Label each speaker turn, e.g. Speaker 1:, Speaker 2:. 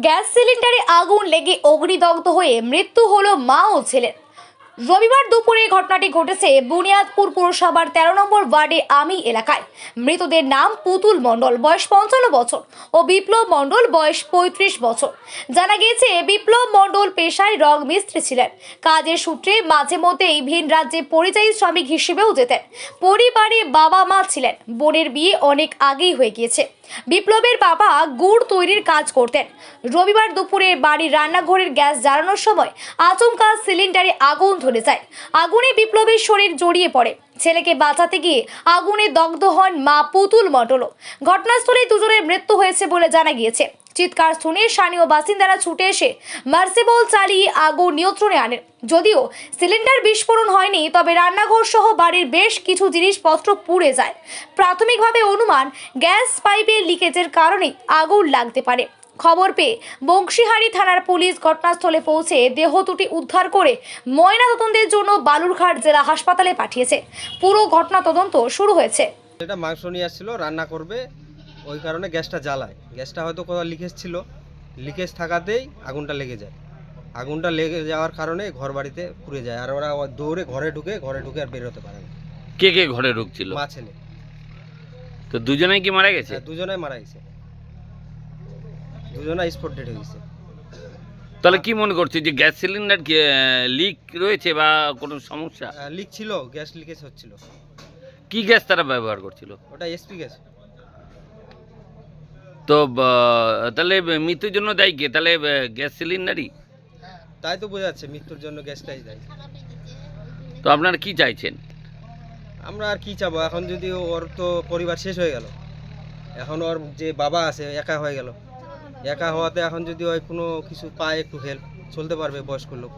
Speaker 1: Gas সিলিন্ডারে আগুন লেগে অগ্নিদগ্ধ হয়ে মৃত্যু হলো মা ও ছেলের। রবিবার দুপুরে ঘটনাটি ঘটেছে বুনিয়াদপুর পুরসভার ১৩ নম্বর ওয়ার্ডে আমি এলাকায়। মৃতদের নাম পুতুল মণ্ডল, বয়স ৫৫ বছর ও বিপ্লব মণ্ডল, বয়স ৩৫ বছর। জানা গিয়েছে বিপ্লব মণ্ডল পেশায় রং মিস্ত্রি ছিলেন। কাজের সূত্রে মাঝে মধ্যেই ভিন রাজ্যে পরিযায়ী শ্রমিক হিসেবেও যেতেন। পরিবারে বাবা মা ছিলেন। বোনের বিয়ে অনেক আগেই হয়ে গিয়েছে। বিপ্লবের বাবা গুড় তৈরির কাজ করতেন। রবিবার দুপুরে বাড়ির রান্নাঘরের গ্যাস জ্বালানোর সময় আচমকা সিলিন্ডারে আগুন ধরে যায়। আগুনে বিপ্লবের শরীর জড়িয়ে পড়ে। ছেলেকে বাঁচাতে গিয়ে আগুনে দগ্ধ হন মা পুতুল মণ্ডল। ঘটনাস্থলে দুজনের মৃত্যু হয়েছে বলে জানা গিয়েছে। চিৎকার শুনে স্থানীয় বাসিন্দারা ছুটে এসে মার্সিবল চালিয়ে আগুন নিয়ন্ত্রণে আনেন। যদিও সিলিন্ডার বিস্ফোরণ হয়নি, তবে রান্নাঘর সহ বাড়ির বেশ কিছু জিনিসপত্র পুড়ে যায়। প্রাথমিকভাবে অনুমান গ্যাস পাইপের লিকেজের কারণে আগুন লাগতে পারে। খবর পেয়ে বংশীহারি থানার পুলিশ ঘটনাস্থলে পৌঁছে দেহ দুটি উদ্ধার করে ময়নাতদন্তের জন্য বালুরঘাট জেলা হাসপাতালে পাঠিয়েছে। পুরো ঘটনা তদন্ত শুরু হয়েছে।
Speaker 2: এটা মাংস নিয়ে আসছিল, রান্না করবে, ওই কারণে গ্যাসটা জ্বালায়। গ্যাসটা হয়তো কোথাও লিকেজ ছিল, লিকেজ থাকাতেই আগুনটা লেগে যায়। আগুনটা লেগে যাওয়ার কারণে ঘর বাড়িতে পুড়ে যায়, আর ওরা দৌড়ে ঘরে ঢুকে আর বের হতে পারে না।
Speaker 3: কে কে ঘরে ঢুকছিল?
Speaker 2: মা ছেলে।
Speaker 3: তো দুজনেই কি মারা গেছে?
Speaker 2: হ্যাঁ, দুজনেই মারা গেছে, দুজনে স্পট ডেট হয়ে গেছে।
Speaker 3: তাহলে কি মনে করছে যে গ্যাস সিলিন্ডার লিক রয়েছে বা কোনো সমস্যা?
Speaker 2: লিক ছিল, গ্যাস লিকেজ হচ্ছিল।
Speaker 3: কি গ্যাস তারা ব্যবহার করছিল?
Speaker 2: ওটা এসপি গ্যাস।
Speaker 3: তো তাহলে মৃত্যুর জন্য দায়ী কে? তাহলে গ্যাস সিলিন্ডারই?
Speaker 2: তাই তো বোঝা যাচ্ছে, মৃত্যুর জন্য গ্যাসটাই দেয়।
Speaker 3: তো আপনারা কি চাইছেন?
Speaker 2: আমরা আর কি চাবো, এখন যদি ওর তো পরিবার শেষ হয়ে গেল, এখন ওর যে বাবা আছে একা হয়ে গেল। একা হওয়াতে এখন যদি ওই কোনো কিছু পায়, একটু হেল্প, চলতে পারবে বয়স্ক লোক।